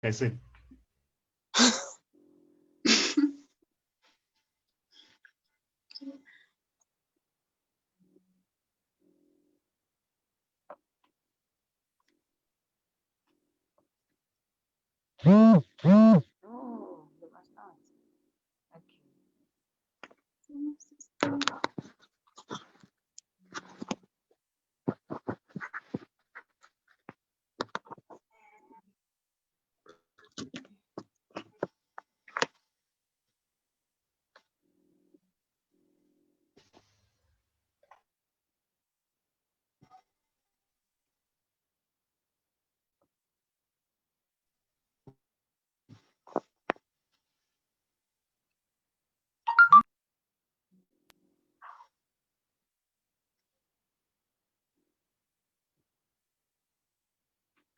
That's it. Oh, they must not. Okay.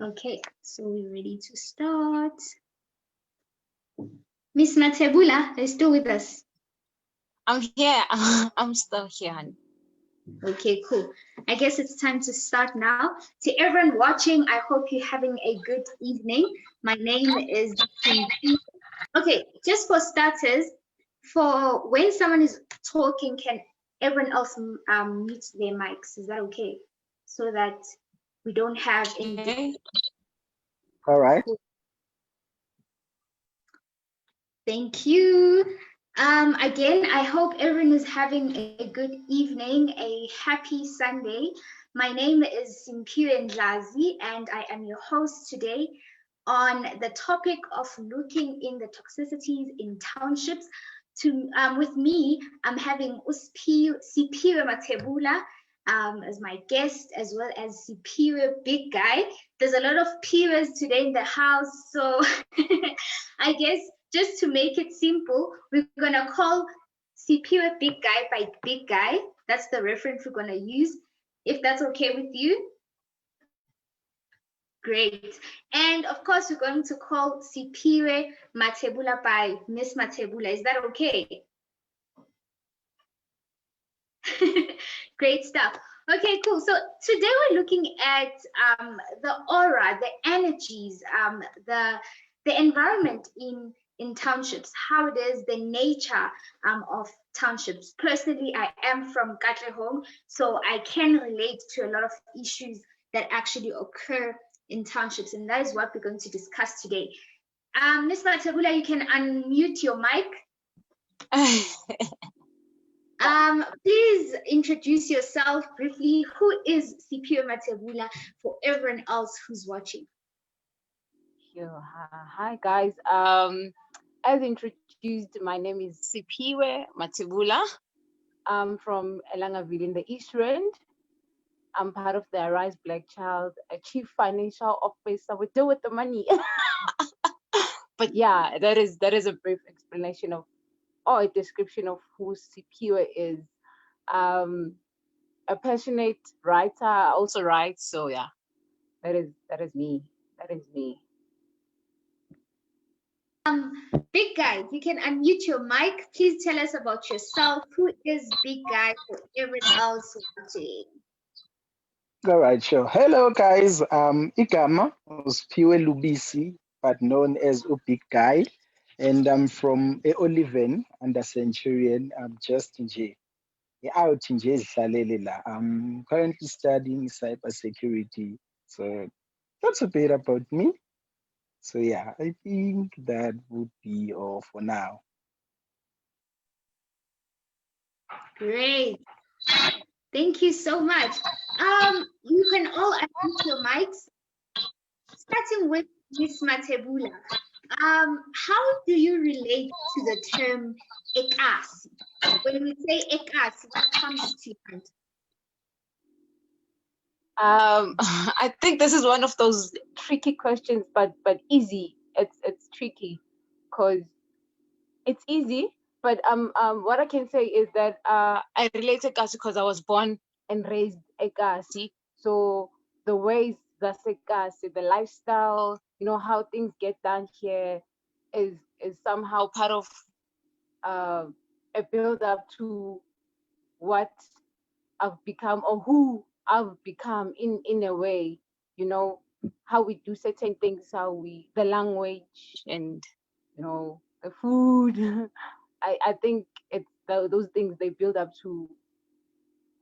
Okay, so we're ready to start. Miss Mathebula, are you still with us? I'm here. I'm still here, honey. Okay, cool. I guess it's time to start now. To everyone watching, I hope you're having a good evening. My name is Simphiwe. Okay, just for starters, for when someone is talking, can everyone else mute their mics? Is that okay? So that we don't have any. Okay. All right. Thank you. Again, I hope everyone is having a good evening, a happy Sunday. My name is Simphiwe Ndlazi, and I am your host today on the topic of looking in the toxicities in townships. With me, I'm having Siphiwe Mathebula as my guest, as well as Siphiwe Bigguy. There's a lot of Piwas today in the house, so I guess just to make it simple, we're gonna call Siphiwe Bigguy by Bigguy. That's the reference we're gonna use, if that's okay with you. Great. And of course, we're going to call Siphiwe Mathebula by Miss Mathebula. Is that okay? Great stuff. Okay, cool. So today we're looking at the aura, the energies, the environment in townships, how it is, the nature of townships. Personally, I am from Katlehong, so I can relate to a lot of issues that actually occur in townships, and that is what we're going to discuss today. Ms. Mathebula, you can unmute your mic. Please introduce yourself briefly. Who is Siphiwe Mathebula for everyone else who's watching? Sure. Hi, guys. As introduced, my name is Siphiwe Mathebula. I'm from Elangaville in the East Rand. I'm part of the Arise Black Child, a chief financial officer. We deal with the money. But yeah, that is a brief explanation of, or a description of who Siphiwe is. A passionate writer, I also write. So yeah, that is me. That is me. Bigguy, you can unmute your mic. Please tell us about yourself. Who is Bigguy for everyone else watching? All right, sure. Hello, guys. Igama was Piwe Lubisi, but known as a big guy. And I'm from Oliven under Centurion. I'm just in J. Out in J. I'm currently studying cybersecurity. So that's a bit about me. So yeah, I think that would be all for now. Great. Thank you so much. You can all unmute your mics. Starting with Miss Mathebula. How do you relate to the term ekasi? When we say ekasi, what comes to mind? I think this is one of those tricky questions, but easy. It's tricky because it's easy, but what I can say is that I relate to Ekasi because I was born and raised Ekasi. So the ways that's Ekasi, the lifestyle, how things get done here is somehow part of a build up to what I've become or who I've become in a way, how we do certain things, the language, and the food. I think it's those things, they build up to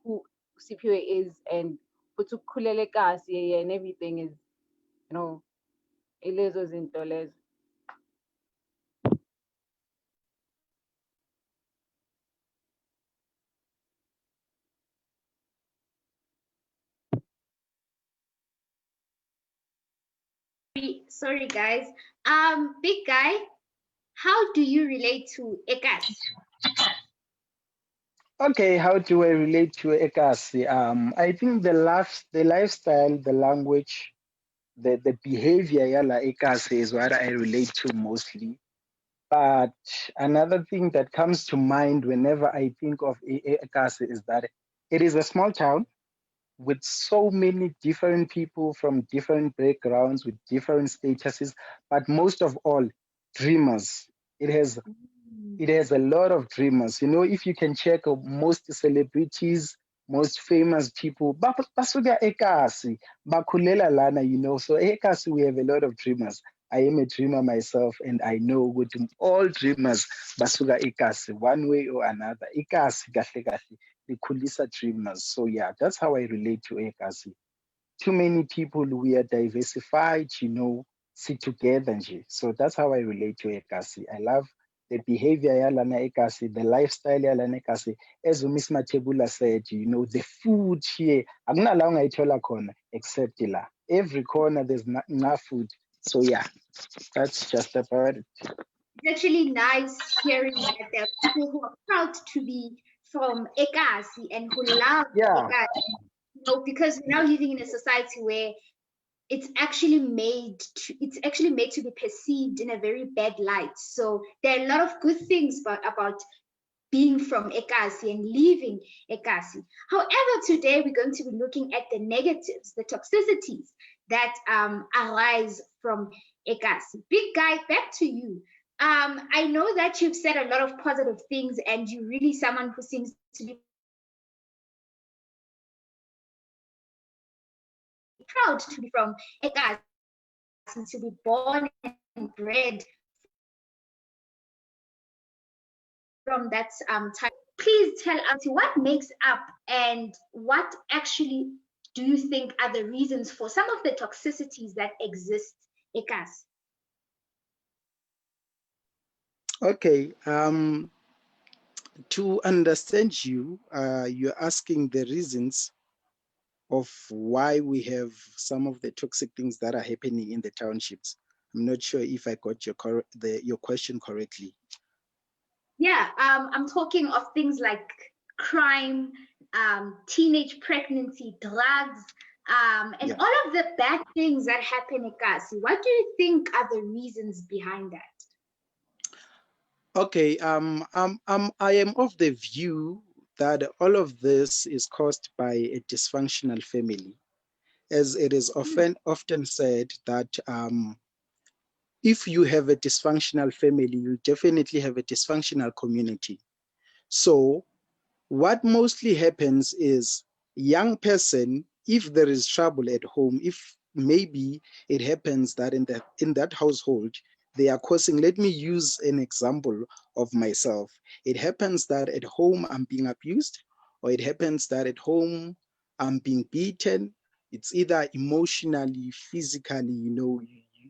who Siphiwe is, and ukukhulele kahle and everything is, ilezo zinto lezo. Sorry guys. Bigguy, how do you relate to Ekas? Okay, how do I relate to Ekasi? I think the lifestyle, the language, the behavior yala Ekasi is what I relate to mostly. But another thing that comes to mind whenever I think of Ekasi is that it is a small town with so many different people from different backgrounds, with different statuses, but most of all, dreamers. It has it has a lot of dreamers. If you can check most celebrities, most famous people, basuka ekasi, bakhulela lana, So ekasi, we have a lot of dreamers. I am a dreamer myself, and I know all dreamers basuka ekasi, one way or another. Ekasi kahle kahle, likhulisa dreamers. So yeah, that's how I relate to ekasi. Too many people, we are diversified, sit together nje. So that's how I relate to ekasi. I love the behavior yalana ekasi, the lifestyle yalana ekasi. As Miss Mathebula said, the food here, akunala ungayithola khona except la. Every corner there's enough food. So yeah, that's just about it. It's actually nice hearing that there are people who are proud to be from Ekasi and who love Yeah. Ekasi. Because we're now living in a society where it's actually made to be perceived in a very bad light. So there are a lot of good things about being from Ekasi and leaving Ekasi. However, today we're going to be looking at the negatives, the toxicities that arise from Ekasi. Bigguy, back to you. I know that you've said a lot of positive things, and you're really someone who seems to be proud to be from Ekasi, to be born and bred from that time. Please tell us what makes up and what actually do you think are the reasons for some of the toxicities that exist, Ekas? Okay. To understand you, you're asking the reasons of why we have some of the toxic things that are happening in the townships. I'm not sure if I got your question correctly. Yeah, I'm talking of things like crime, teenage pregnancy, drugs, and all of the bad things that happen in Kasi. What do you think are the reasons behind that? Okay, I am of the view that all of this is caused by a dysfunctional family, as it is often said that if you have a dysfunctional family, you definitely have a dysfunctional community. So what mostly happens is young person, if there is trouble at home, if maybe it happens that in that household they are causing, let me use an example of myself. It happens that at home I'm being abused, or it happens that at home I'm being beaten. It's either emotionally, physically,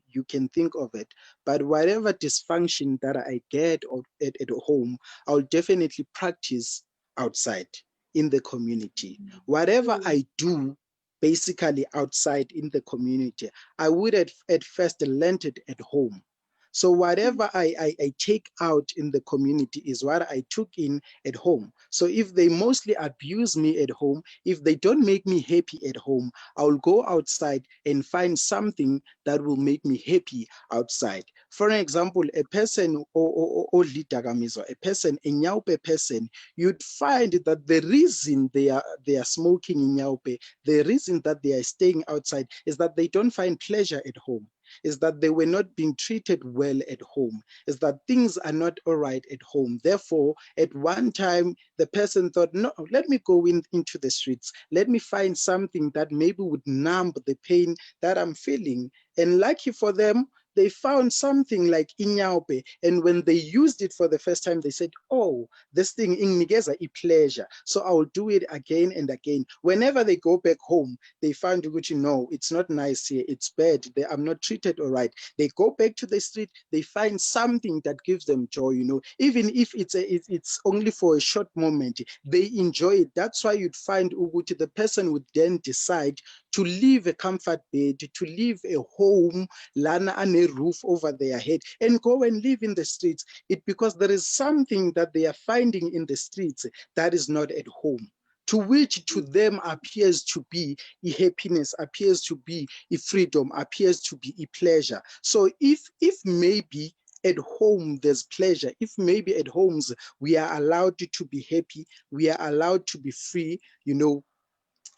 you can think of it. But whatever dysfunction that I get at home, I'll definitely practice outside in the community. Whatever I do basically outside in the community, I would at first learned it at home. So whatever I take out in the community is what I took in at home. So if they mostly abuse me at home, if they don't make me happy at home, I'll go outside and find something that will make me happy outside. For example, a person or a person, a Nyaupe person, you'd find that the reason they are smoking in Nyaupe, the reason that they are staying outside is that they don't find pleasure at home. is that they were not being treated well at home, is that things are not all right at home. Therefore, at one time, the person thought, no, let me go into the streets. Let me find something that maybe would numb the pain that I'm feeling. And lucky for them, they found something like inyaupe. And when they used it for the first time, they said, oh, this thing innikeza pleasure. So I will do it again and again. Whenever they go back home, they find, no, it's not nice here. It's bad. I'm not treated all right. They go back to the street. They find something that gives them joy, even if it's only for a short moment, they enjoy it. That's why you'd find the person would then decide to leave a comfort bed, to leave a home, lana and a roof over their head, and go and live in the streets. Because there is something that they are finding in the streets that is not at home, to which to them appears to be a happiness, appears to be a freedom, appears to be a pleasure. So if maybe at home there's pleasure, if maybe at homes we are allowed to be happy, we are allowed to be free,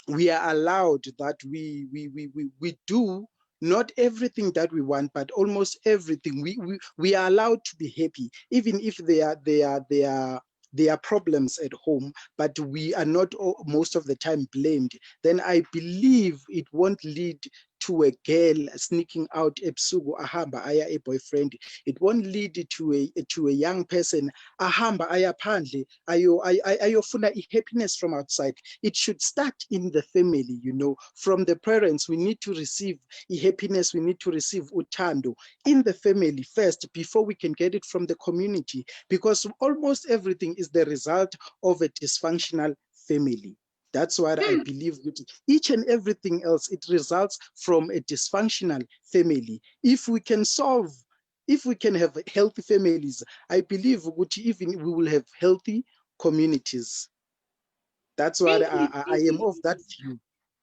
we are allowed that we do not everything that we want, but almost everything. We are allowed to be happy, even if there are problems at home, but we are not most of the time blamed. Then I believe it won't lead to a girl sneaking out ebusuku ahamba aya a boyfriend. It won't lead to a young person ahamba aya phandle ayofuna happiness from outside. It should start in the family, from the parents. We need to receive happiness, we need to receive utando in the family first before we can get it from the community, because almost everything is the result of a dysfunctional family. That's what I believe. Each and everything else, it results from a dysfunctional family. If we can have healthy families, I believe even we will have healthy communities. That's what I am of that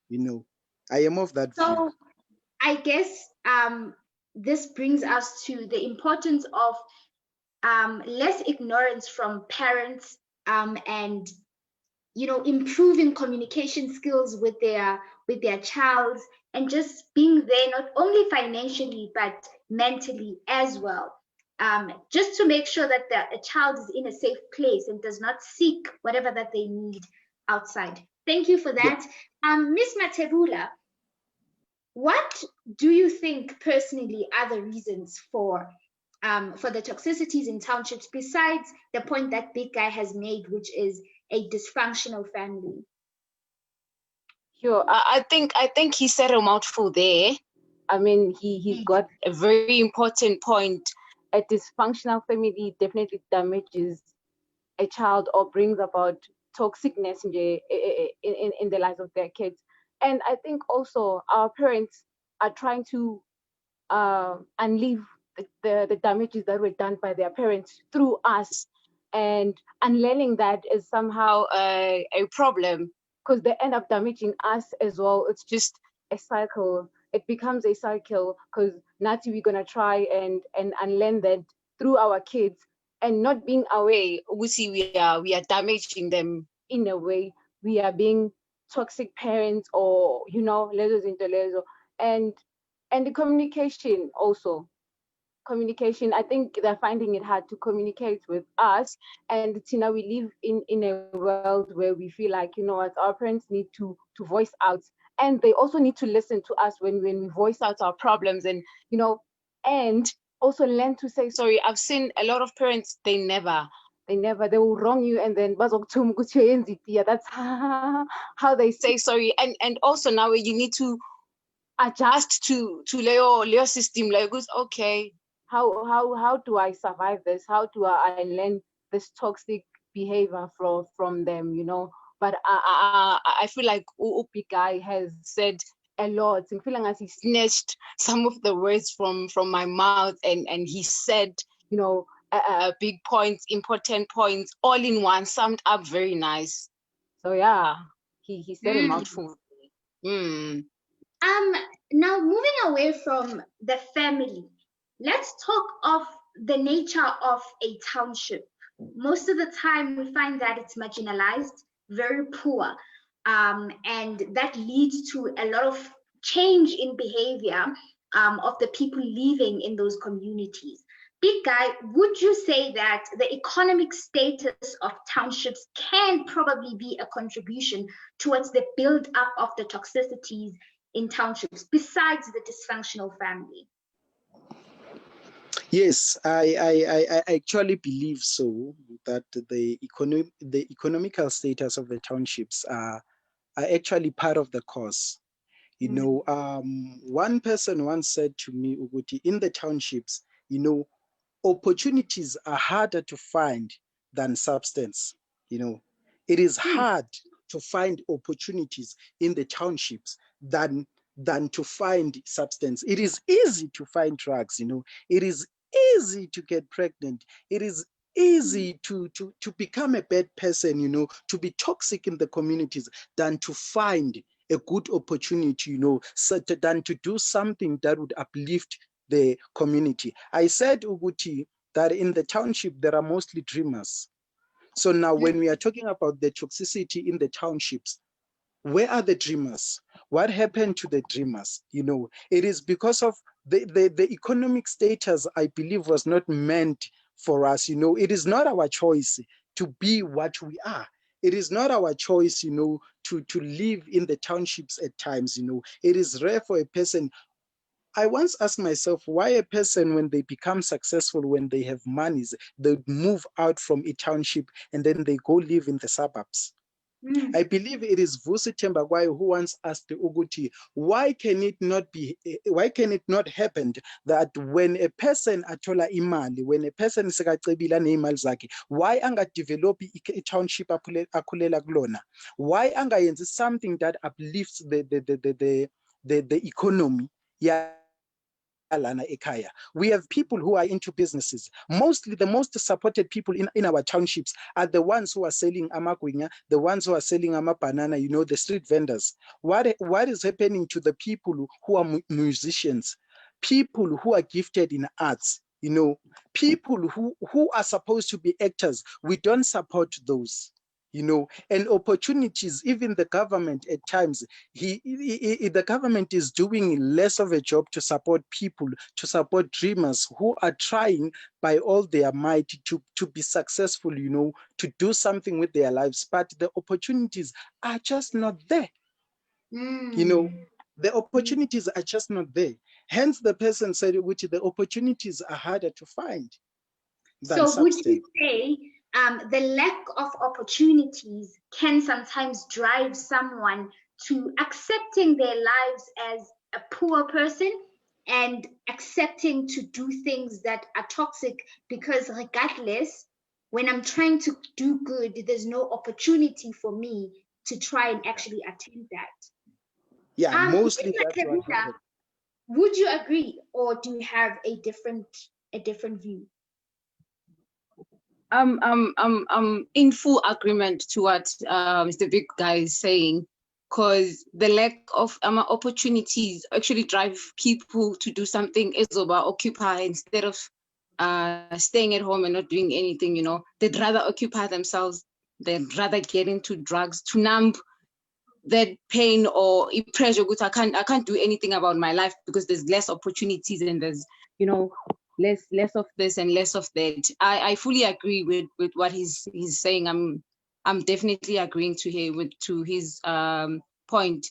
view, I am of that view. So I guess this brings us to the importance of less ignorance from parents and improving communication skills with their child, and just being there not only financially but mentally as well, just to make sure that a child is in a safe place and does not seek whatever that they need outside. Thank you for that. Miss Mathebula, what do you think personally are the reasons for the toxicities in townships, besides the point that Bigguy has made, which is a dysfunctional family? Sure. I think he said a mouthful there. I mean, he's got a very important point. A dysfunctional family definitely damages a child or brings about toxicness in the lives of their kids. And I think also our parents are trying to unleash the damages that were done by their parents through us, and unlearning that is somehow a problem, because they end up damaging us as well. It's just a cycle. It becomes a cycle, because Nati, we're gonna try and unlearn that through our kids, and not being aware, we are damaging them in a way. We are being toxic parents, or lezos into lezo. And the communication also. Communication, I think they're finding it hard to communicate with us. And we live in a world where we feel like, what, our parents need to voice out, and they also need to listen to us when we voice out our problems, and and also learn to say sorry. I've seen a lot of parents, they will wrong you, and then that's how they say sorry. And also now you need to adjust to Leo system. Like, okay, how do I survive this? How do I learn this toxic behavior from them? But I feel like Bigguy has said a lot. I'm feeling as he snatched some of the words from my mouth, and he said, big points, important points, all in one, summed up very nice. So yeah, he said a mouthful. Now moving away from the family, let's talk of the nature of a township. Most of the time we find that it's marginalized, very poor, and that leads to a lot of change in behavior of the people living in those communities. Bigguy, would you say that the economic status of townships can probably be a contribution towards the build-up of the toxicities in townships, besides the dysfunctional family? Yes, I actually believe so, that the economical status of the townships are actually part of the cause. You know, one person once said to me, Uguti, in the townships, you know, opportunities are harder to find than substance. You know, it is hard to find opportunities in the townships than to find substance. It is easy to find drugs, you know, it is easy to get pregnant, it is easy to become a bad person, you know, to be toxic in the communities, than to find a good opportunity, you know, than to do something that would uplift the community. I said, Uguti, that in the township there are mostly dreamers. So now when we are talking about the toxicity in the townships, where are the dreamers? What happened to the dreamers? You know, it is because of the economic status, I believe, was not meant for us. You know, it is not our choice to be what we are. It is not our choice, you know, to live in the townships at times. You know, it is rare for a person. I once asked myself why a person, when they become successful, when they have monies, they move out from a township and then they go live in the suburbs. I believe it is Vusi Tembagwai who once asked Uguti, why can it not happen that when a person atola imali, when a person sekacebila neimali zakhe, why anga develop a township akulela kulona? Why anga yenzi something that uplifts the economy? Yeah. We have people who are into businesses. Mostly the most supported people in our townships are the ones who are selling amagwinya, the ones who are selling banana, you know, the street vendors. What is happening to the people who are musicians, people who are gifted in arts, you know, people who are supposed to be actors? We don't support those. You know, and opportunities, even the government at times, the government is doing less of a job to support people, to support dreamers who are trying by all their might to be successful, you know, to do something with their lives, but the opportunities are just not there. You know, the opportunities are just not there. Hence the person said, which the opportunities are harder to find than So would substance. you say the lack of opportunities can sometimes drive someone to accepting their lives as a poor person and accepting to do things that are toxic, because regardless, when I'm trying to do good, there's no opportunity for me to try and actually attain that? Yeah, mostly Miss that's what Mathebula, happens. would you agree, or do you have a different view? I'm in full agreement to what Mr. Bigguy is saying, because the lack of opportunities actually drive people to do something occupy instead of staying at home and not doing anything. You know, they'd rather occupy themselves. They'd rather get into drugs to numb that pain or pressure. I can't do anything about my life because there's less opportunities and there's, you know, less of this and less of that. I fully agree with what he's saying. I'm definitely agreeing to his point.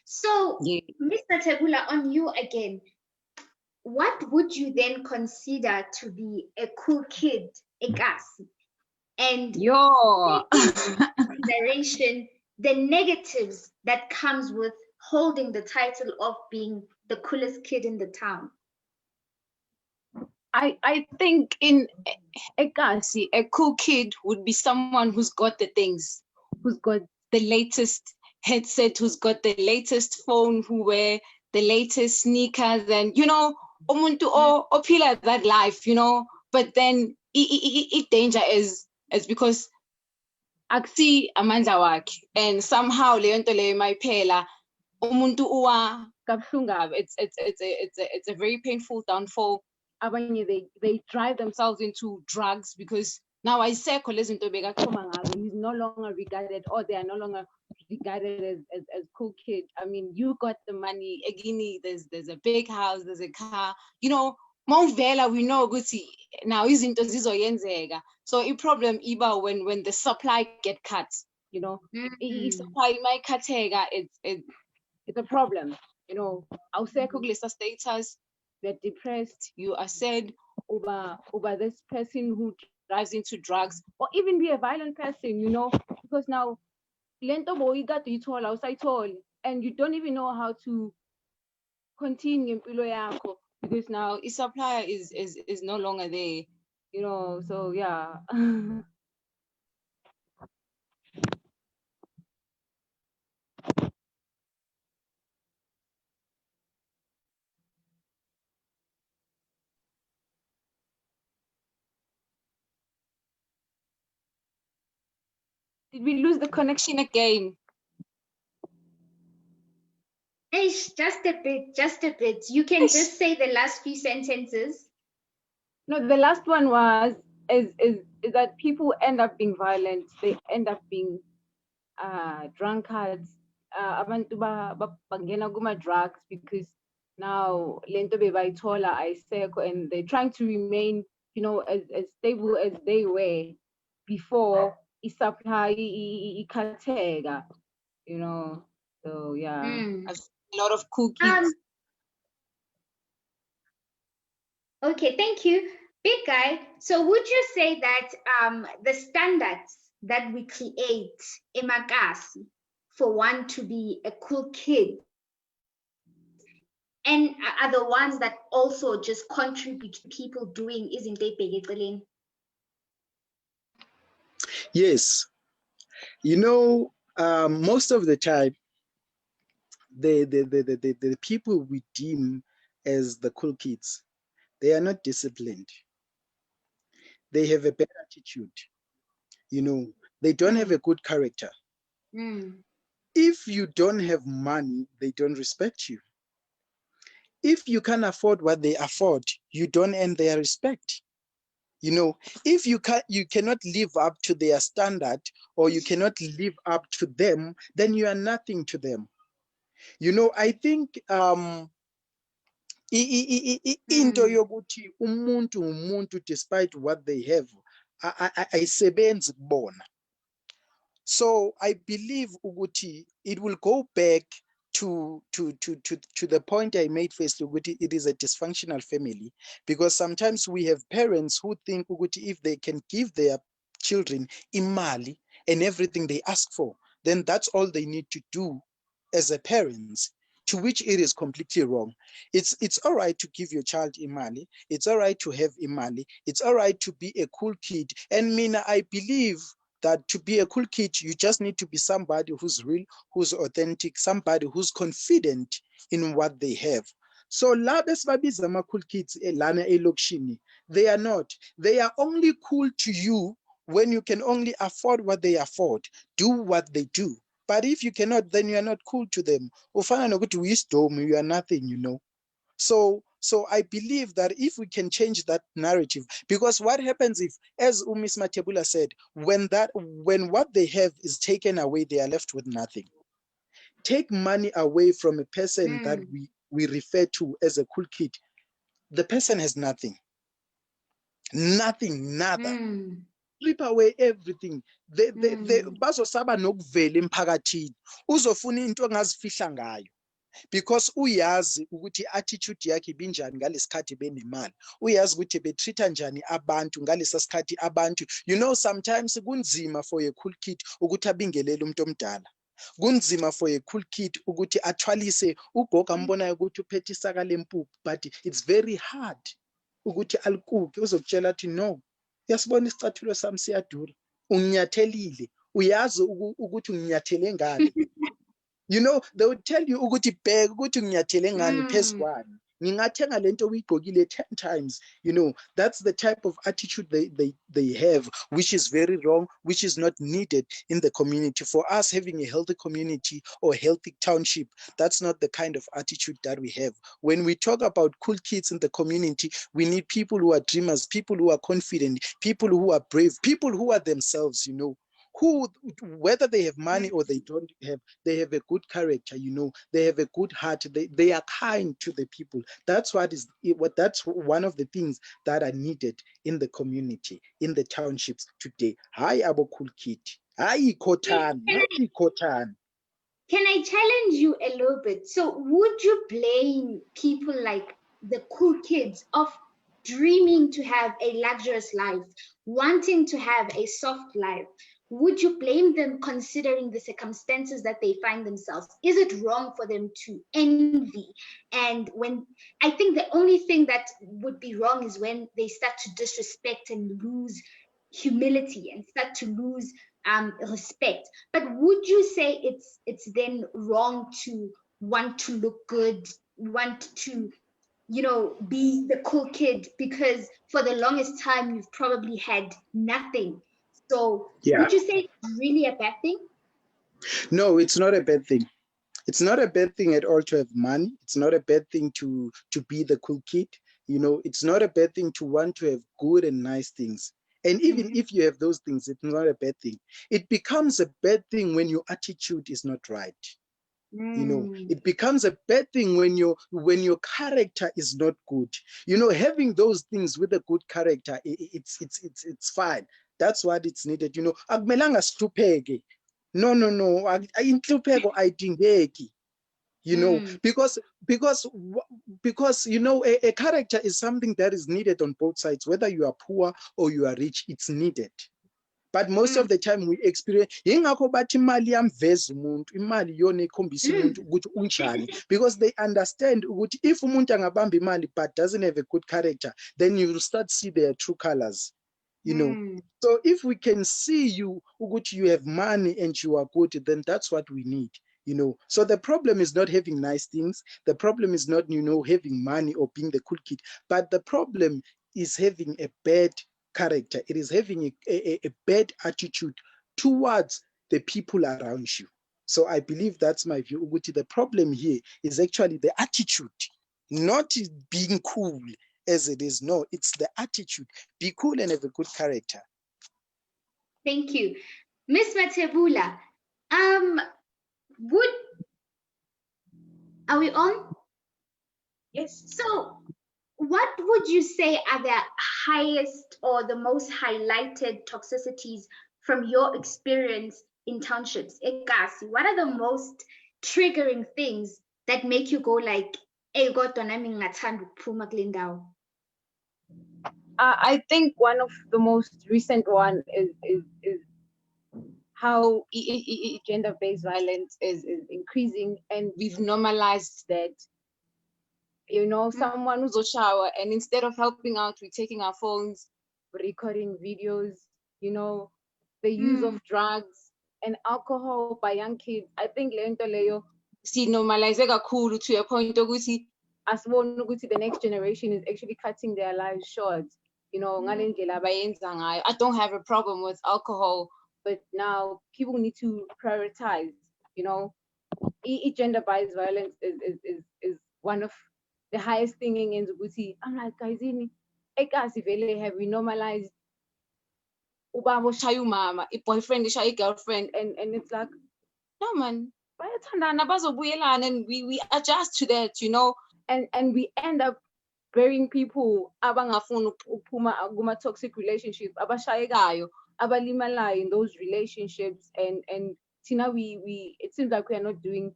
So, Yeah. Mr. Tebula, on you again. What would you then consider to be a cool kid, a gas? And Yo. taking into consideration the negatives that comes with holding the title of being the coolest kid in the town. I think in a cool kid would be someone who's got the things, who's got the latest headset, who's got the latest phone, who wear the latest sneakers, and you know, umuntu ophila that life, you know. But then it danger is because akusi amandla wakhe, and somehow leyo nto leyo mayiphela umuntu uwa kabuhlungu. It's a very painful downfall. They drive themselves into drugs because Now I say he's no longer regarded, or they are no longer regarded as cool kids. I mean, you got the money, again, there's a big house, there's a car, you know, Mount Vela, we know now isn't yenzega. So a problem iba when the supply get cut, you know, supply my katega, it's a problem, you know. I'll say status, you're depressed, you are sad over this person who drives into drugs, or even be a violent person, you know, because now lento boy got to it all outside all, and you don't even know how to continue impilo yakho, because now its supply is no longer there, you know. So yeah. Did we lose the connection again? Ish, just a bit. You can just say the last few sentences. No, the last one was is that people end up being violent. They end up being drunkards. Abantu bangena kuma drugs because now lento bebayithola ayisekho, and they're trying to remain, you know, as stable as they were before supply ikhatheka, you know. So yeah, a lot of cool kids. Okay, thank you. Bigguy, so would you say that the standards that we create emakasi for one to be a cool kid and are the ones that also just contribute to people doing isn't they? Yes, you know, most of the time, the people we deem as the cool kids, they are not disciplined. They have a bad attitude. You know, they don't have a good character. If you don't have money, they don't respect you. If you can't afford what they afford, you don't earn their respect. You know, if you cannot live up to their standard, or you cannot live up to them, then you are nothing to them. You know, I think into yokuthi umuntu despite what they have ayisebenzi kubona. So I believe ukuthi it will go back to the point I made first, ukuthi it is a dysfunctional family, because sometimes we have parents who think ukuthi if they can give their children imali and everything they ask for, then that's all they need to do as a parents, to which it is completely wrong. It's all right to give your child imali, it's all right to have imali, it's all right to be a cool kid. And mina, I believe that to be a cool kid, you just need to be somebody who's real, who's authentic, somebody who's confident in what they have. So la besibabiza ama cool kids lana elokishini, they are not. They are only cool to you when you can only afford what they afford, do what they do. But if you cannot, then you are not cool to them. Ufana nokuthi wisdom, you are nothing, you know. So I believe that if we can change that narrative, because what happens if, as Miss Mathebula said, when what they have is taken away, they are left with nothing. Take money away from a person that we refer to as a cool kid, the person has nothing. Nothing, nada. Strip away everything. Bazosaba nokuvela emphakathini. Uzofuna into ongazifihla ngayo. Because uyazi ukuthi attitude yakhe ibinjani ngalesikhathi benemali, uyazi ukuthi betreata njani abantu ngalesa sikhathi abantu. You know, sometimes kunzima for a cool kid ukuthi abingelele umuntu omdala, kunzima for a cool kid ukuthi athwalise ugogo ambonayo ukuthi uphethe isaka lempuphu, but it's very hard ukuthi alikuke, uzokutshela athi no, uyasibona isicathulo sami siyadura, unginyathelile, uyazi ukuthi unginyathele ngani. You know, they would tell you ukuthi bheka ukuthi nginyathele ngani phezulu kwani. ngingathenga lento uyigqokile 10 times. You know, that's the type of attitude they have, which is very wrong, which is not needed in the community. For us having a healthy community or healthy township, that's not the kind of attitude that we have. When we talk about cool kids in the community, we need people who are dreamers, people who are confident, people who are brave, people who are themselves, you know, who, whether they have money or they don't have, they have a good character, you know, they have a good heart, they are kind to the people. That's that's one of the things that are needed in the community, in the townships today. Hi, abo cool kid. Hi, Kotan. Hi, Kotan. Can I challenge you a little bit? So would you blame people like the cool kids of dreaming to have a luxurious life, wanting to have a soft life? Would you blame them considering the circumstances that they find themselves? Is it wrong for them to envy? And when I think the only thing that would be wrong is when they start to disrespect and lose humility and start to lose respect. But would you say it's then wrong to want to look good, want to, you know, be the cool kid, because for the longest time you've probably had nothing? So Yeah. would you say it's really a bad thing? No, it's not a bad thing. It's not a bad thing at all to have money. It's not a bad thing to be the cool kid. You know, it's not a bad thing to want to have good and nice things. And even if you have those things, it's not a bad thing. It becomes a bad thing when your attitude is not right. You know, it becomes a bad thing when your character is not good. You know, having those things with a good character, it's fine. That's what it's needed. You know, akumelanga sihlupheke. No, inhlupheko ayidingeki. You know, because you know, a character is something that is needed on both sides, whether you are poor or you are rich, it's needed. But most of the time we experience, yingakho bathi imali iyamveza umuntu, imali iyona ekhombisa umuntu ukuthi unjani, because they understand ukuthi if umuntu angabamba imali but doesn't have a good character, then you will start to see their true colors. You know, so if we can see you ukuthi you have money and you are good, then that's what we need. You know, so the problem is not having nice things. The problem is not, you know, having money or being the cool kid, but the problem is having a bad character. It is having a bad attitude towards the people around you. So I believe that's my view. Uguti, the problem here is actually the attitude, not being cool as it is. No, it's the attitude. Be cool and have a good character. Thank you. Miss Mathebula, are we on? Yes. So what would you say are the highest or the most highlighted toxicities from your experience in townships? Ekasi, what are the most triggering things that make you go like, hey, kodwa nami ngingathanda ukuphuma kule ndawo? I think one of the most recent one is how gender-based violence is increasing, and we've normalized that. You know, someone who's a shower, and instead of helping out, we're taking our phones, recording videos. You know, the use of drugs and alcohol by young kids. I think lento leyo si normalize kakhulu to a point ukuthi asibone ukuthi the next generation is actually cutting their lives short. You know, ngale ndlela abayenza ngayo. I don't have a problem with alcohol, but now people need to prioritize. You know, gender-based violence is one of the highest thing in Zubuti. I'm like, guys, have we normalized ubabo shayu mama, a boyfriend, a girlfriend, and it's like, no man, and we adjust to that, you know, and we end up burying people abangafuna ukuphuma kuma toxic relationships, abashayekayo, abalimalayo in those relationships, and Tina, we it seems like we are not doing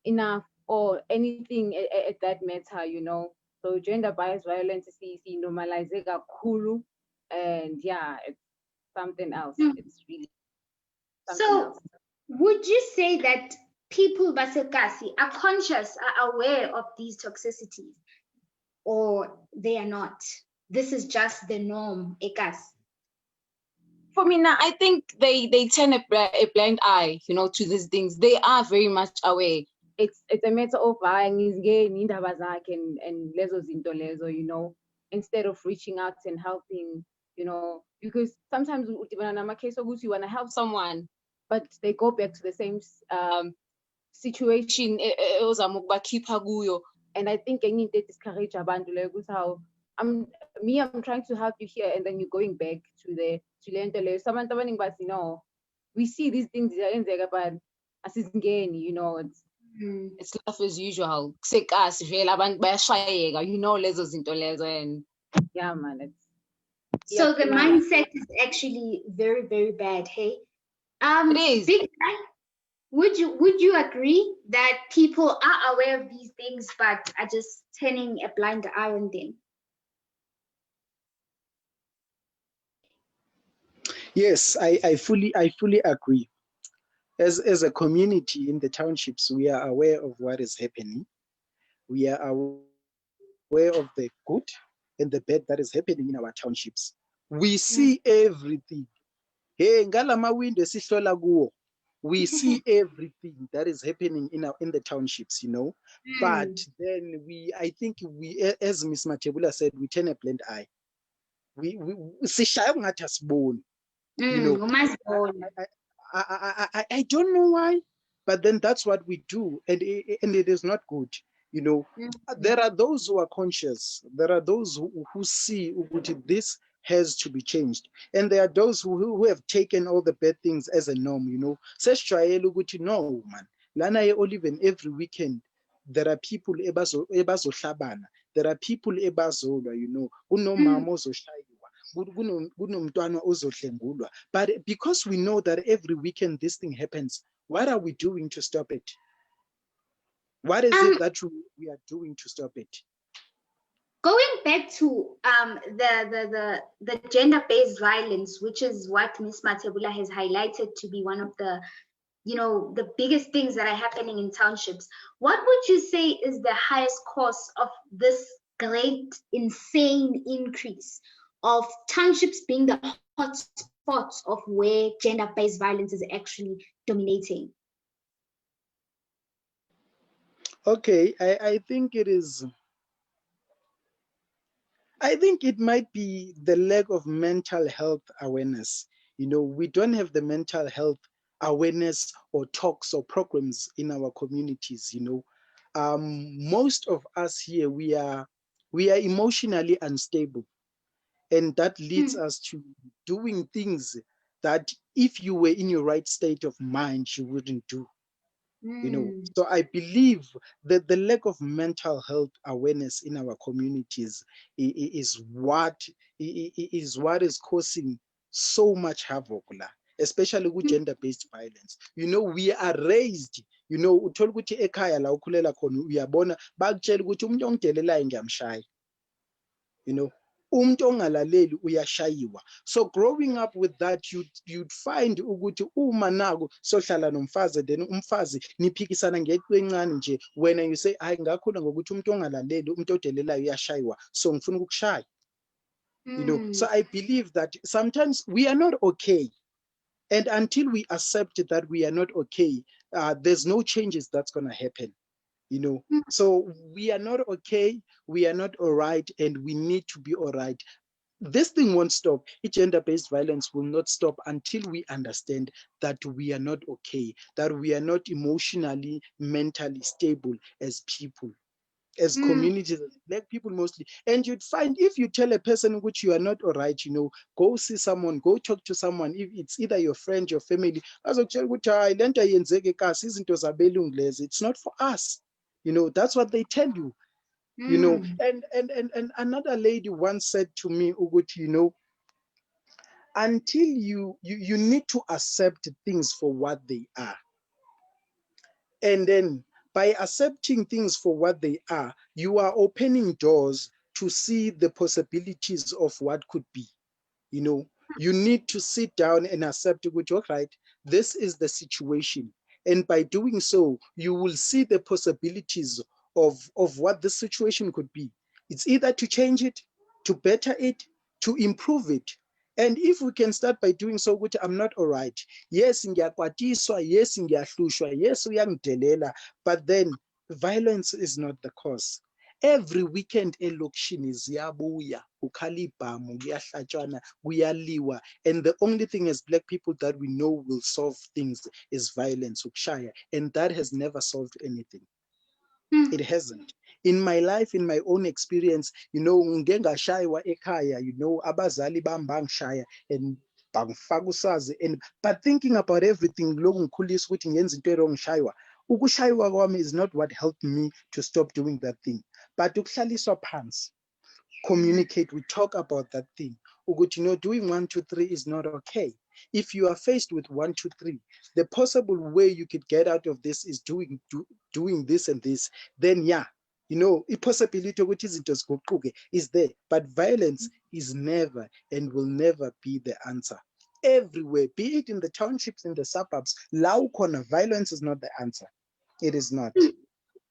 enough or anything at that matter, you know. So gender-based violence is normalized kakhulu, and yeah, it's something else. It's really something else. Would you say that people basekasi are conscious, are aware of these toxicities, or they are not? This is just the norm, Ekas. For me now, I think they turn a blind eye, you know, to these things. They are very much aware. it's a matter of ngizingeni indaba zakhe and lezo zinto lezo, you know, instead of reaching out and helping, you know, because sometimes udibana nama-case ukuthi you want to help someone but they go back to the same situation ozama ukubakhipha kuyo. And I think enye into discourage abantu leyo ukuthi how I'm trying to help you here and then you're going back to le nto leyo. Sabantu abaningi bathi no, we see these things ziyenzeka but asizingeni, you know, it's life as usual. Kusekasi vele abantu bayashayeka, you know, lezo zinto lezo. And yeah man, it's so the mindset is actually very, very bad. Hey, it is. Bigguy, would you agree that people are aware of these things but are just turning a blind eye on them? Yes, I fully agree. As a community in the townships, we are aware of what is happening. We are aware of the good and the bad that is happening in our townships. We see everything. Hey, ngalama window sihlola kuwo. We see everything that is happening in the townships, you know. But then I think as Miss Mathebula said, we turn a blind eye. We sishaya ngathi asiboni. You know, I don't know why, but then that's what we do, and it is not good. You know, there are those who are conscious. There are those who see this has to be changed, and there are those who have taken all the bad things as a norm. You know, no man. Lana Oliven every weekend. There are people ebazo shabana. There are people ebazola. You know, uno mamo but because we know that every weekend this thing happens, what are we doing to stop it? What is it that we are doing to stop it? Going back to the gender-based violence, which is what Ms. Mathebula has highlighted to be one of the, you know, the biggest things that are happening in townships. What would you say is the highest cause of this great, insane increase of townships being the hot spots of where gender-based violence is actually dominating? Okay, I think it is. I think it might be the lack of mental health awareness. You know, we don't have the mental health awareness or talks or programs in our communities. You know, most of us here, we are emotionally unstable. And that leads us to doing things that if you were in your right state of mind, you wouldn't do. You know, so I believe that the lack of mental health awareness in our communities is what is causing so much havoc, especially with gender-based violence. You know, we are raised, you know, uthola ukuthi ekhaya la ukhulela khona uyabona bakutshela ukuthi umuntu ongidelelayo ngiyamshaya. You know, umuntu ongalaleli uyashayiwa. So growing up with that, you'd find ukuthi uma naku sohlala nomfazi, then umfazi niphikisana ngeqhwa encane nje, wena you say hayi ngakhula ngokuthi umuntu ongalaleli umuntu odelelayo uyashayiwa, so ngifuna ukukushaya. You know, so I believe that sometimes we are not okay, and until we accept that we are not okay, there's no changes that's going to happen. You know, so we are not okay, we are not all right, and we need to be all right. This thing won't stop. Gender-based violence will not stop until we understand that we are not okay, that we are not emotionally, mentally stable as people, as communities, as Black people mostly. And you'd find if you tell a person which you are not all right, you know, go see someone, go talk to someone, if it's either your friend, your family, it's not for us. You know, that's what they tell you. You know, and another lady once said to me, Uguti, you know, until you need to accept things for what they are. And then by accepting things for what they are, you are opening doors to see the possibilities of what could be. You know, you need to sit down and accept it, all right, this is the situation. And by doing so, you will see the possibilities of what the situation could be. It's either to change it, to better it, to improve it. And if we can start by doing so, which I'm not all right. Yes, ngiyakwatiswa, yes, ngiyahlushwa, yes, uyangidelela, but then violence is not the cause. Every weekend elokishini ziyabuya, kukhala ibhamu, kuyahlatshwana, kuyaliwa. And the only thing as Black people that we know will solve things is violence, ukushaya. And that has never solved anything. It hasn't. In my life, in my own experience, ngike ngashaywa ekhaya, abazali bami bangishaya and bangifaka usazi. But thinking about everything, lokhu ngikhulisa ukuthi ngenza into wrong ngishaywa. Ukushaywa kwami is not what helped me to stop doing that thing. But ukuhlaliswa phansi, communicate, we talk about that thing. Ukuthi, doing 1, 2, 3 is not okay. If you are faced with 1, 2, 3, the possible way you could get out of this is doing this and this. Then, yeah, a possibility of which is there. But violence is never and will never be the answer. Everywhere, be it in the townships, in the suburbs, violence is not the answer. It is not.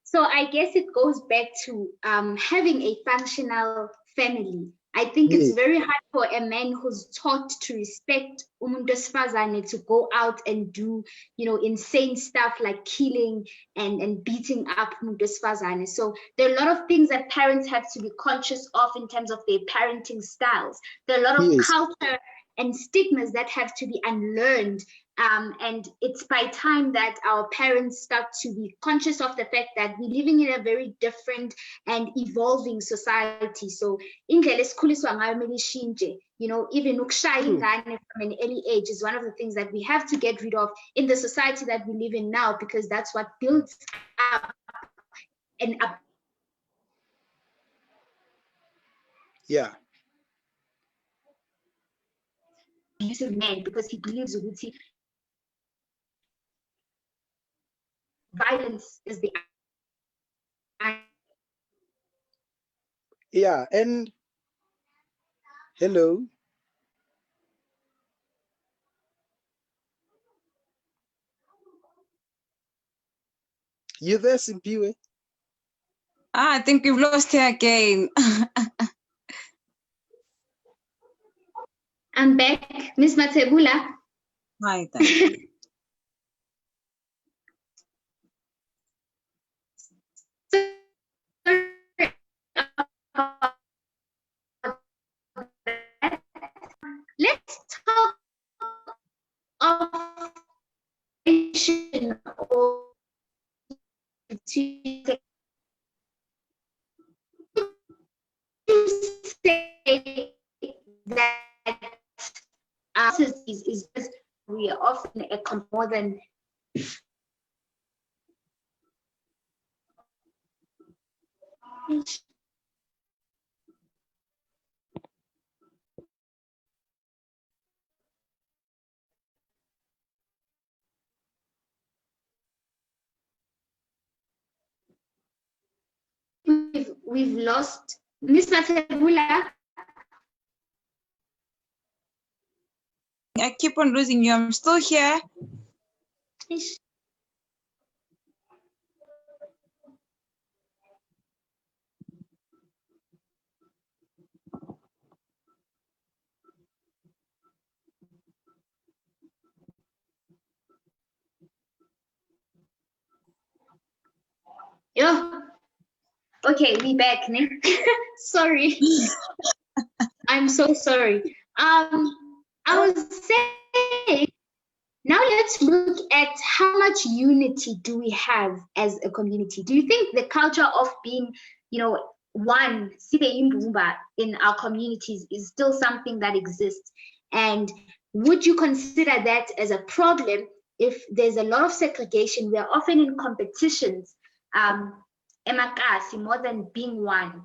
So I guess it goes back to having a functional family. I think it's very hard for a man who's taught to respect umuntu wesifazane to go out and do, insane stuff like killing and beating up umuntu wesifazane. So there are a lot of things that parents have to be conscious of in terms of their parenting styles. There are a lot of culture and stigmas that have to be unlearned. And it's by time that our parents start to be conscious of the fact that we're living in a very different and evolving society. So indlela esikhuliswa ngayo kumele ishintshe. Even ukushaya ingane from an early age is one of the things that we have to get rid of in the society that we live in now, because that's what builds up an up. Yeah. Abusive man, because he believes violence is the and hello. You there, Simphiwe? I think we've lost her again. I'm back, Miss Mathebula. Hi there. Let's talk of or to say that is we are often a more than we've lost Miss Mathebula. I keep on losing you. I'm still here. Yo. Okay, we back, ne? Sorry. I'm so sorry. I was saying, now let's look at how much unity do we have as a community. Do you think the culture of being, one in our communities is still something that exists? And would you consider that as a problem if there's a lot of segregation? We are often in competitions, more than being one.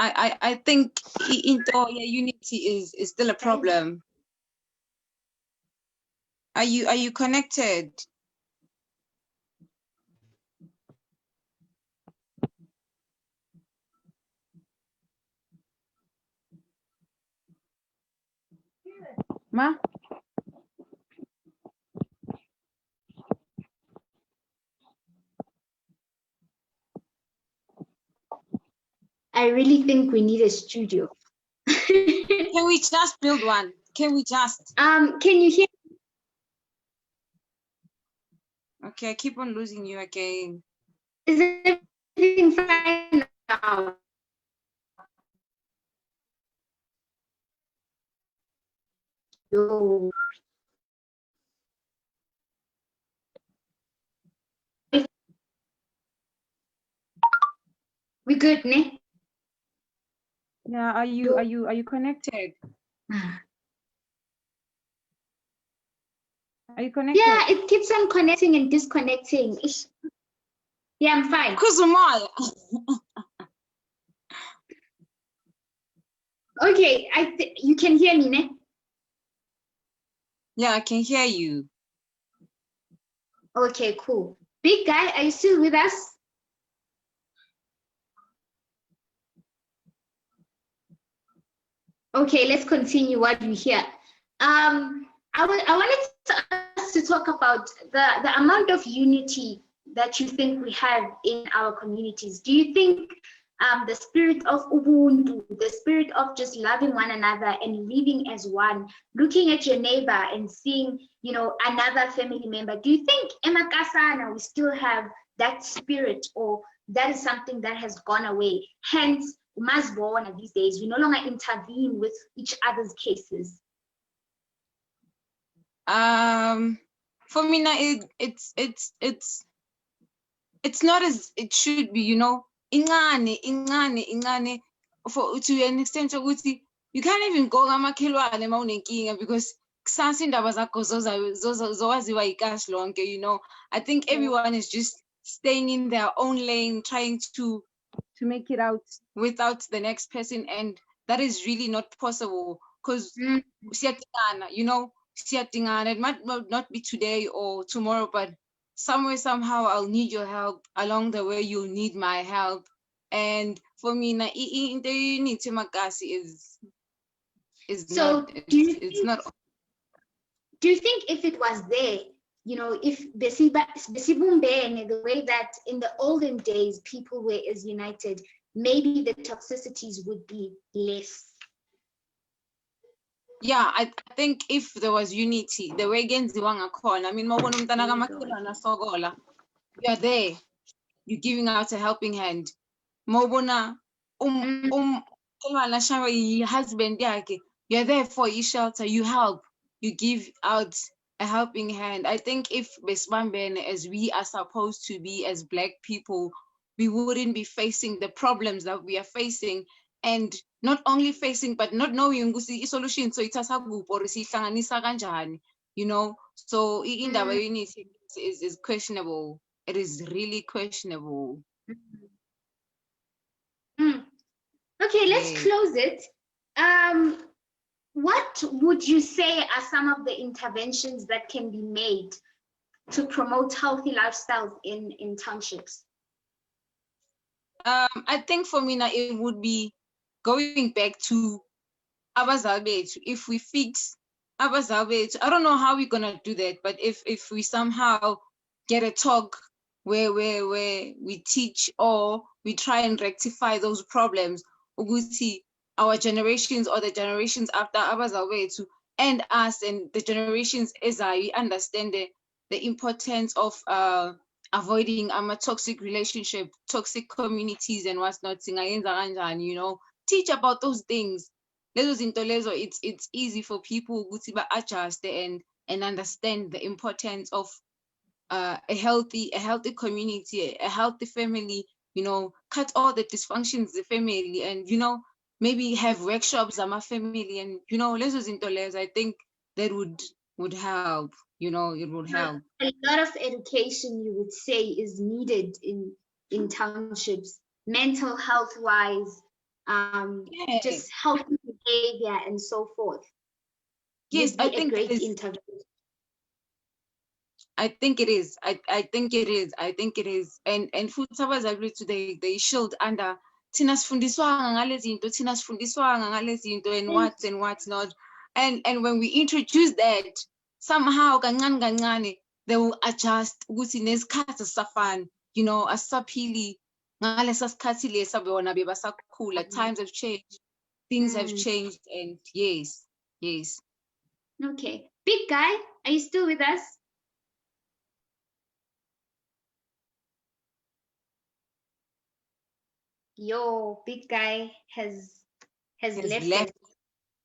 I think unity is still a problem. Are you connected? Ma? I really think we need a studio. Can we just build one? Can we just? Can you hear? Okay, I keep on losing you again. Is everything fine now? Yo. We good, ne? Yeah, are you connected? Are you connected? Yeah, it keeps on connecting and disconnecting. Yeah, I'm fine. Kuzumal. Okay, you can hear me, ne? Yeah, I can hear you. Okay, cool. Big guy, are you still with us? Okay, let's continue what we hear. I wanted us to talk about the amount of unity that you think we have in our communities. Do you think the spirit of Ubuntu, the spirit of just loving one another and living as one, looking at your neighbor and seeing, you know, another family member, do you think emakasana we still have that spirit, or that is something that has gone away? Hence, Masbona these days, we no longer intervene with each other's cases. For me now, it's not as it should be, you know. Ingane for to an extent you can't even go ngamakhelwane mawunenkinga because kusasa indaba zakho zowaziwa ikash lonke, you know. I think everyone is just staying in their own lane, trying to make it out without the next person, and that is really not possible because you know, it might not be today or tomorrow, but somewhere somehow I'll need your help. Along the way you'll need my help. And for me na into unity makasi is so not, it's not. Do you think if it was there, you know, if Besibumbene, the way that in the olden days people were as united, maybe the toxicities would be less? Yeah, I think if there was unity, the way genziwa ngakhona, I mean, mawubona umntana kamakhelwane sokola, you're there, you're giving out a helping hand. Mawubona umkhelwane shawa husband yakhe, you're there for each shelter, you help, you give out a helping hand. I think if besibambene as we are supposed to be as Black people, we wouldn't be facing the problems that we are facing, and not only facing but not knowing ukuthi solution so ithatha kuphi or sihlanganisa kanjani, you know. So indaba unity is questionable. It is really questionable. Okay, let's close it. What would you say are some of the interventions that can be made to promote healthy lifestyles in townships? I think for me now it would be going back to abazali bethu. If we fix abazali bethu, I don't know how we're gonna do that, but if we somehow get a talk where we teach or we try and rectify those problems, ukuthi our generations or the generations after abazali bethu and us and the generations ezayo understand the importance of avoiding toxic relationship, toxic communities and what's not, singayenza kanjani, you know. Teach about those things. It's easy for people to adjust and understand the importance of a healthy community, a healthy family, you know, cut all the dysfunctions of the family, and you know, maybe have workshops on my family, and you know, I think that would help, you know, it would help. A lot of education, you would say, is needed in townships, mental health wise, just healthy behavior and so forth. Yes, I think great intervention. I think it is. I think it is. I think it is. And futhi abazali today, they shield under thina sifundiswanga ngalezi zinto, thina sifundiswanga ngalezi zinto, and what's not. And when we introduce that, somehow kancane kancane they will adjust ukuthi nesikhathi sisafana, you know, asisaphili ngalesa sikhathi lesa bona bebasakhula. Times have changed, things have changed, and yes. Okay, Big Guy, are you still with us? Yo, Big Guy has left us.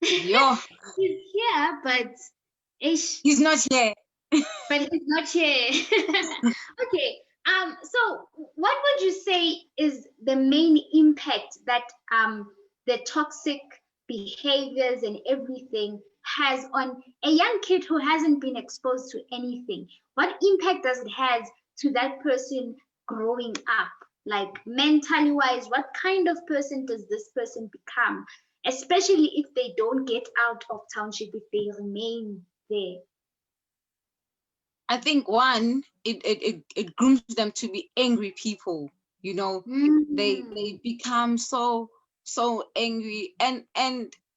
Yo, He's here, but he's not here. But he's not here. Okay. So what would you say is the main impact that the toxic behaviors and everything has on a young kid who hasn't been exposed to anything? What impact does it have to that person growing up? Like mentally wise, what kind of person does this person become? Especially if they don't get out of township, if they remain there. I think one, it grooms them to be angry people. You know, they become so angry, and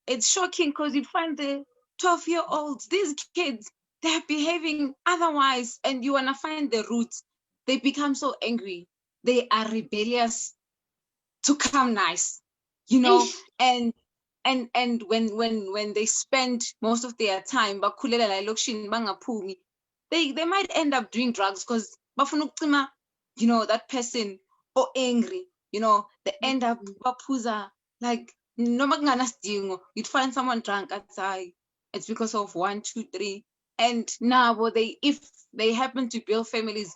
it's shocking because you find the 12-year-olds, these kids, they're behaving otherwise, and you wanna find the roots. They become so angry. They are rebellious to come nice, you know, and when they spend most of their time bakhulela la elokishini bangaphumi, they might end up doing drugs because bafuna ukucima, you know, that person or angry, you know, they end up baphuza, like noma kunganasidingo, you'd find someone drunk outside. It's because of 1, 2, 3, and now if they happen to build families,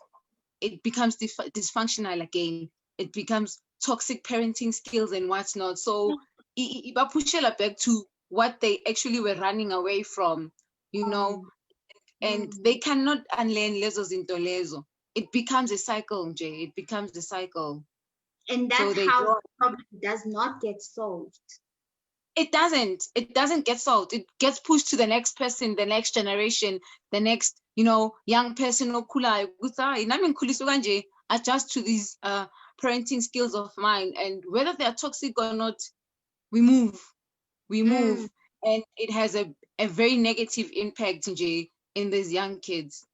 it becomes dysfunctional again. It becomes toxic parenting skills and whatnot. So ibapushela back to what they actually were running away from, you know, and they cannot unlearn lezo zinto lezo. It becomes a cycle, Jay. It becomes a cycle. And that's how the problem does not get solved. It doesn't get solved. It gets pushed to the next person, the next generation, the next, you know, young person okhulayo. Adjust to these parenting skills of mine, and whether they are toxic or not, we move, and it has a very negative impact in these young kids.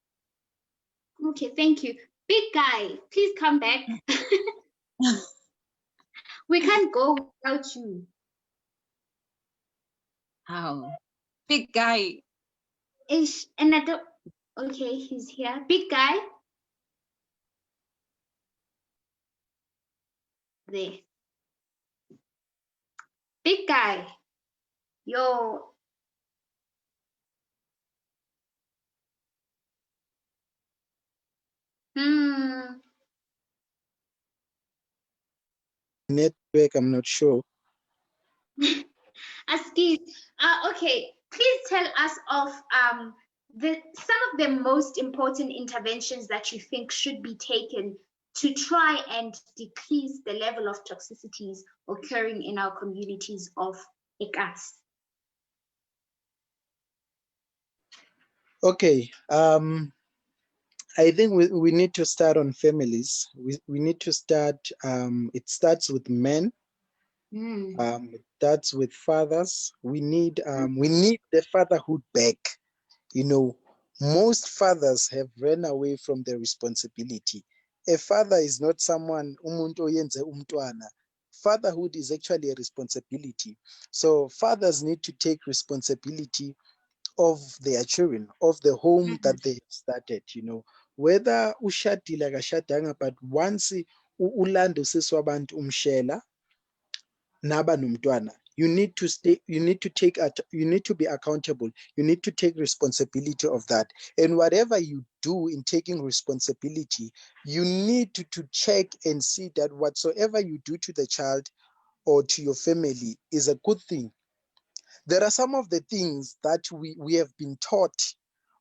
Okay, thank you. Big Guy, please come back. We can't go without you. How? Big Guy. And I don't. Okay, he's here. Big Guy. There. Big Guy. Yo. Network, I'm not sure. Aski, okay, please tell us of some of the most important interventions that you think should be taken to try and decrease the level of toxicities occurring in our communities of ICAS. Okay, I think we need to start on families. We need to start, it starts with men. It starts with fathers. We need the fatherhood back. You know, most fathers have run away from their responsibility. A father is not someone, umuntu oyenze umntwana. Fatherhood is actually a responsibility. So fathers need to take responsibility of their children, of the home that they started, you know. Whether ushadile akashadanga, but once ulanda usisi wabantu umshela naba nomntwana, you need to be accountable. You need to take responsibility of that. And whatever you do in taking responsibility, you need to check and see that whatsoever you do to the child or to your family is a good thing. There are some of the things that we have been taught,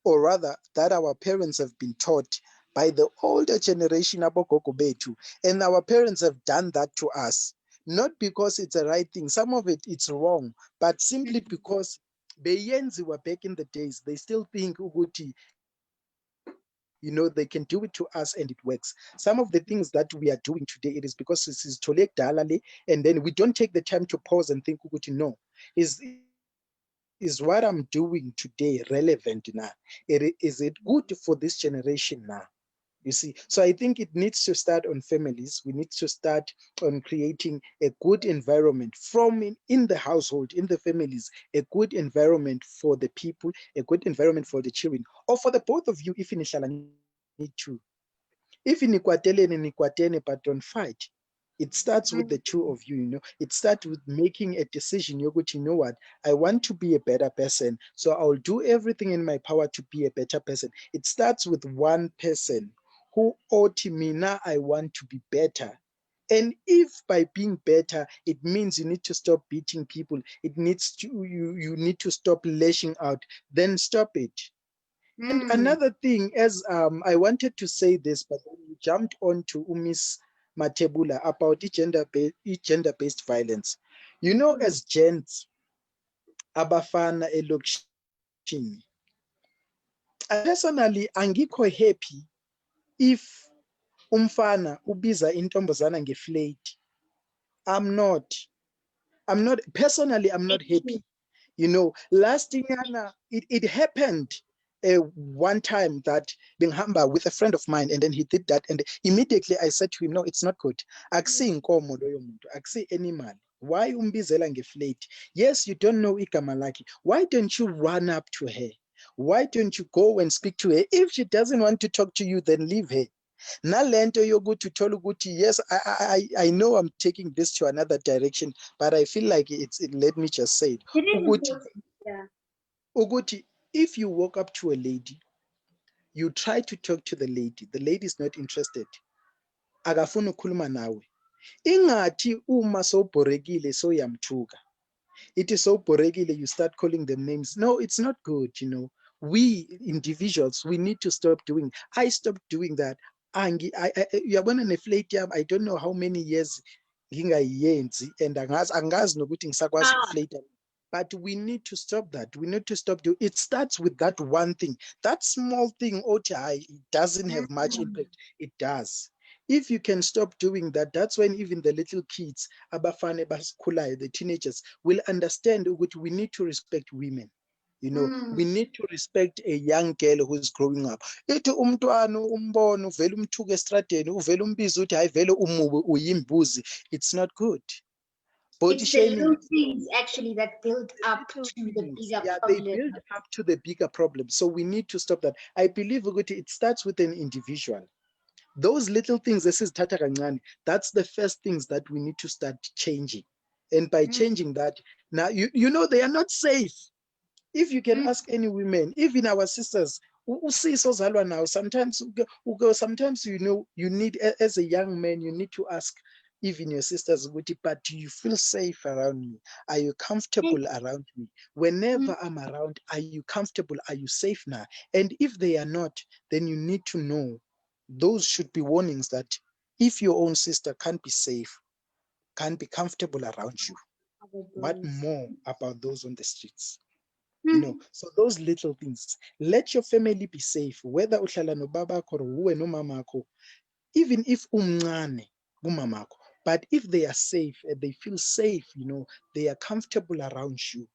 or rather that our parents have been taught by the older generation, abogogo bethu, and our parents have done that to us. Not because it's a right thing, some of it's wrong, but simply because beyenziwa back in the days, they still think ukuthi, you know, they can do it to us and it works. Some of the things that we are doing today, it is because this is tole kudala le, and then we don't take the time to pause and think ukuthi no, is what I'm doing today relevant now? Is it good for this generation now? You see, so I think it needs to start on families. We need to start on creating a good environment from in the household, in the families, a good environment for the people, a good environment for the children, or for the both of you if in need to. If in Ikwatele, but don't fight. It starts with the two of you, you know. It starts with making a decision. You know what? I want to be a better person. So I'll do everything in my power to be a better person. It starts with one person who ought me now. I want to be better. And if by being better, it means you need to stop beating people, it needs to you need to stop lashing out, then stop it. And another thing, as I wanted to say this, but then you jumped on to Miss Mathebula about gender-based violence. You know, as gents, abafana elokishini, I personally angikho happy if umfana ubiza intombazana ngeflate. I'm not. Personally, I'm not happy. You know, last thing, it happened one time that Binghamba with a friend of mine, and then he did that. And immediately I said to him, no, it's not good. Akusi inkomo loyo muntu, akusi animal. Why umbizela ngeflate? Yes, you don't know igama lakhe. Why don't you run up to her? Why don't you go and speak to her? If she doesn't want to talk to you, then leave her. Nalento yokuthi uthola ukuthi yes, I know I'm taking this to another direction, but I feel like let me just say it. It is Ukuthi, important. Yeah. ukuthi, if you walk up to a lady, you try to talk to the lady is not interested. Akafuna ukukhuluma nawe. Ingathi uma sobhorekile soyamthuka. It is so borekile, you start calling them names. No, it's not good, you know. We individuals, we need to stop doing. I stopped doing that. Uyabona neflate yami, I don't know how many years ngingayenzi, and angazi nokuthi ngisakwazi ukuflate. But we need to stop that. We need to stop doing. It starts with that one thing. That small thing, it doesn't have much impact. It does. If you can stop doing that, that's when even the little kids, abafane basikhulayo, the teenagers, will understand that we need to respect women. You know, we need to respect a young girl who's growing up. Ithi umntwana umbona uvela umthuka estradeni, uvela umbiza uthi hayi vele umubi uyimbuzi. It's not good. Body It's shaming. the little things actually that build up to the bigger problem. They build up to the bigger problem. So we need to stop that. I believe it starts with an individual. Those little things, this is Tata Kancane, that's the first things that we need to start changing. And by changing that, now, you know, they are not safe. If you can ask any women, even our sisters, now, sometimes, sometimes, you know, you need, as a young man, you need to ask even your sisters, but do you feel safe around me? Are you comfortable around me? Whenever I'm around, are you comfortable? Are you safe now? And if they are not, then you need to know. Those should be warnings that if your own sister can't be safe, can't be comfortable around you, what more about those on the streets? You know, so those little things. Let your family be safe, whether uhlala nobabakho or uwe nomamakho, even if umncane kumamako. But if they are safe and they feel safe, you know, they are comfortable around you,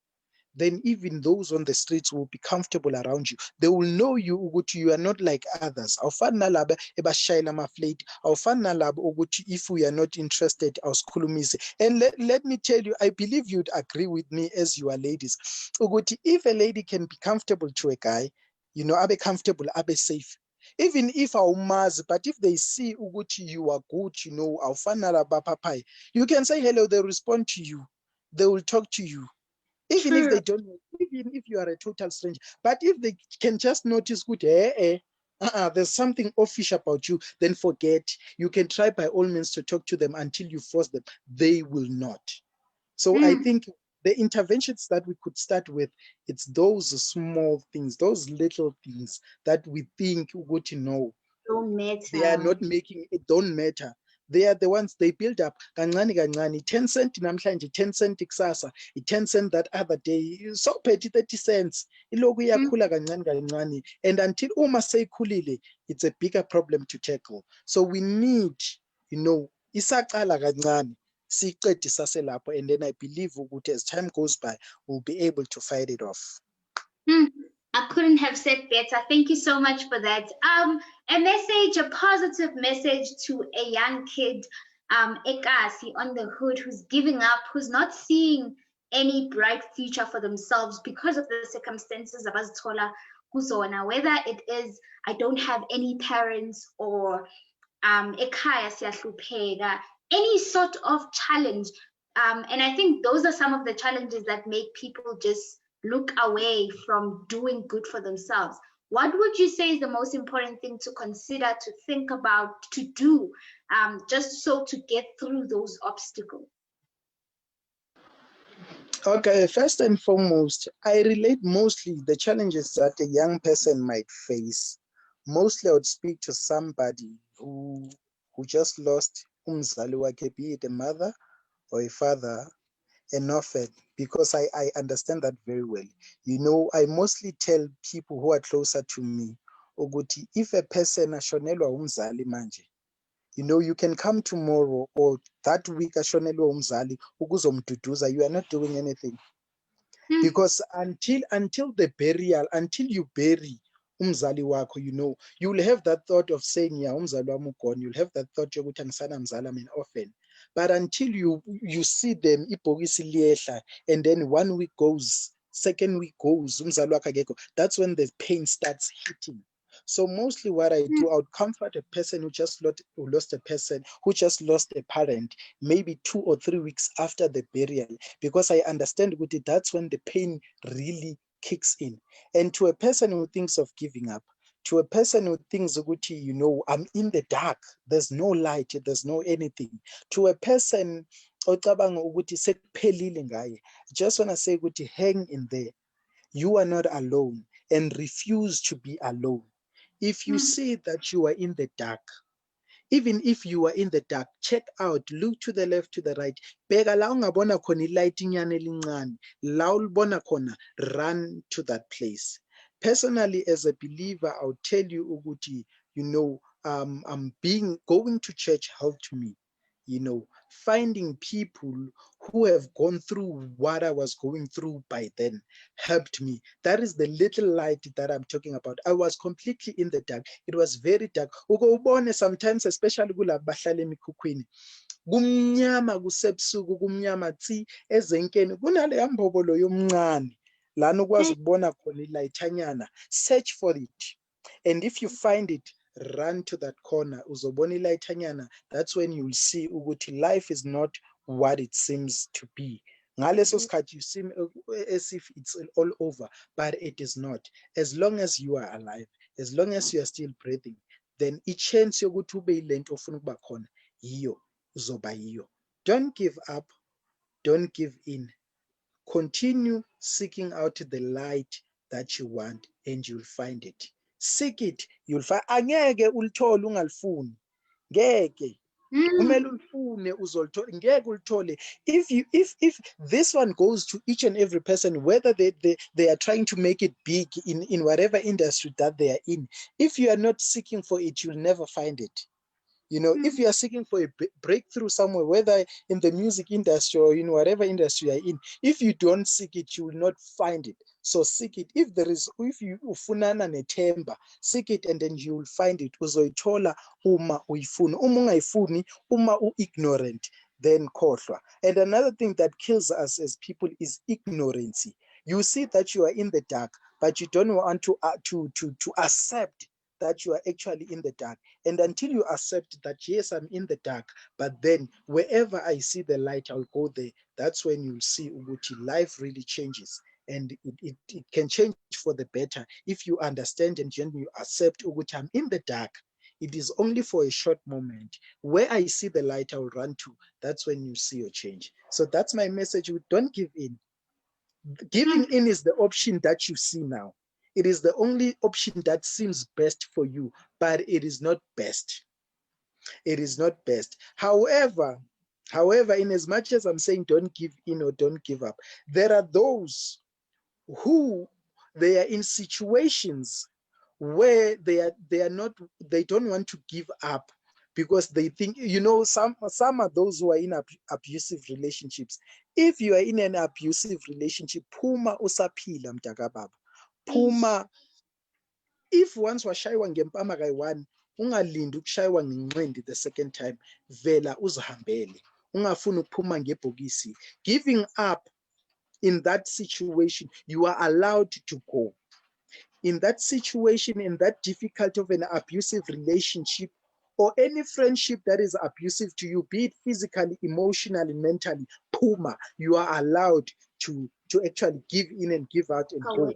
then even those on the streets will be comfortable around you. They will know you ukuthi you are not like others. Awufani nalaba ebashayela amaflate. Awufani nalaba ukuthi if we are not interested, awusikhulumise. And let me tell you, I believe you'd agree with me as you are ladies. Ukuthi if a lady can be comfortable to a guy, you know, abe comfortable, abe safe. Even if awumazi, but if they see ukuthi you are good, you know, awufani nalaba papai, you can say hello, they respond to you. They will talk to you. Even if they don't know, even if you are a total stranger, but if they can just notice, good, there's something offish about you, then forget. You can try by all means to talk to them until you force them. They will not. So I think the interventions that we could start with, it's those small things, those little things that we think would, you know, Don't matter. they are not making it, don't matter. They are the ones they build up. Kancane kancane, 10 cent namhlanje, 10 cent kusasa, 10 cent that other day, so petty 30 cents. Iloku iyakhula kancane kancane. And until uma seyikhulile, it's a bigger problem to tackle. So we need, you know, isaqala kancane, siqede saselapho, and then I believe ukuthi as time goes by, we'll be able to fight it off. I couldn't have said better. Thank you so much for that. A message, a positive message to a young kid, Ekasi on the hood, who's giving up, who's not seeing any bright future for themselves because of the circumstances of Aztola Kuzona, whether it is I don't have any parents or ekhaya siyahlupheka, any sort of challenge. And I think those are some of the challenges that make people just look away from doing good for themselves. What would you say is the most important thing to consider, to think about, to do, just so to get through those obstacles? Okay, first and foremost, I relate mostly the challenges that a young person might face. Mostly I would speak to somebody who just lost umzali wakhe, be it a mother or a father, an orphan, because I understand that very well. You know, I mostly tell people who are closer to me, ukuthi, if a person ashonelwa umzali manje, you know, you can come tomorrow or that week ashonelwa umzali ukuzomduduza, you are not doing anything. Because until the burial, until you bury umzali wakho, you know, you will have that thought of saying, yeah, umzali wami ugone. You'll have that thought yokuthi angisana mzali, I'm an orphan. But until you see them ibhokisi liyehla, and then 1 week goes, second week goes, umzali wakho akekho, that's when the pain starts hitting. So mostly what I do, I would comfort a person who lost a person, who just lost a parent, maybe 2 or 3 weeks after the burial, because I understand that's when the pain really kicks in. And to a person who thinks of giving up, to a person who thinks, you know, I'm in the dark, there's no light, there's no anything. To a person, just want to say, hang in there. You are not alone, and refuse to be alone. If you see that you are in the dark, even if you are in the dark, check out, look to the left, to the right. Bheka la ungabona khona ilightinyana elincane, la ulibona khona, run to that place. Personally, as a believer, I'll tell you ukuthi, you know, going to church helped me. You know, finding people who have gone through what I was going through by then helped me. That is the little light that I'm talking about. I was completely in the dark. It was very dark. Uke sometimes, especially kulabo bahlala emikhukhwini, kumnyama kusebusuku, kumnyama tsi ezenkeni, kunaleya mbobolo yomncane lana ukwazi ukubona khona ilayithanyana. Search for it, and if you find it, run to that corner, uzobona ilayithanyana. That's when you'll see ukuthi life is not what it seems to be. Ngaleso sikhathi you seem as if it's all over, but it is not. As long as you are alive, as long as you are still breathing, then i-chance yokuthi ube yile nto ofuna ukuba khona yiyo, uzoba yiyo. Don't give up, don't give in. Continue seeking out the light that you want, and you'll find it. Seek it, you'll find. Angeke ulithole ungalifuni. Ngeke. Kumele ulifune uzolithola. Ngeke ulithole. If this one goes to each and every person, whether they are trying to make it big in whatever industry that they are in, if you are not seeking for it, you'll never find it. You know, if you are seeking for a breakthrough somewhere, whether in the music industry or in whatever industry you're in, if you don't seek it, you will not find it. So seek it. If you ufunana nethemba, seek it, and then you will find it. Uzoyithola uma uyifuna. Uma ungayifuni, uma ignorant, then khohlwa. And another thing that kills us as people is ignorance. You see that you are in the dark, but you don't want to accept that you are actually in the dark. And until you accept that, yes, I'm in the dark, but then wherever I see the light, I'll go there. That's when you'll see ukuthi life really changes. And it can change for the better if you understand and you accept ukuthi I'm in the dark. It is only for a short moment. Where I see the light, I will run to. That's when you see your change. So that's my message. Don't give in. Giving in is the option that you see now. It is the only option that seems best for you, but it is not best. It is not best. However, in as much as I'm saying don't give in or don't give up, there are those who they are in situations where they don't want to give up because they think, you know, some are those who are in abusive relationships. If you are in an abusive relationship, phuma usaphila mntakababa. Phuma. If once washaywa ngempama kayi-1, ungalindi ukushaywa ngenqindi the second time, vela uzihambele. Ungafuni ukuphuma ngebhokisi. Giving up in that situation, you are allowed to go. In that situation, in that difficult of an abusive relationship, or any friendship that is abusive to you, be it physically, emotionally, mentally, Puma, you are allowed to actually give in and give out and go.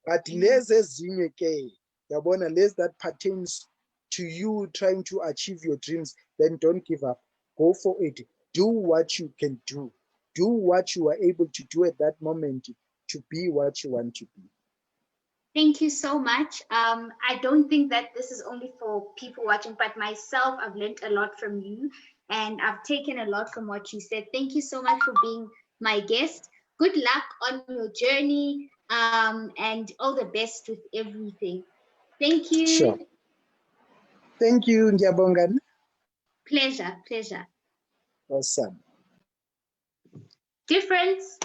But lezi ezinye ke, yabona, lezi that pertains to you trying to achieve your dreams, then don't give up. Go for it. Do what you can do. Do what you are able to do at that moment to be what you want to be. Thank you so much. I don't think that this is only for people watching, but myself, I've learned a lot from you and I've taken a lot from what you said. Thank you so much for being my guest. Good luck on your journey and all the best with everything. Thank you. Sure. Thank you, Ngiyabonga. Pleasure, pleasure. Awesome. Dear friends,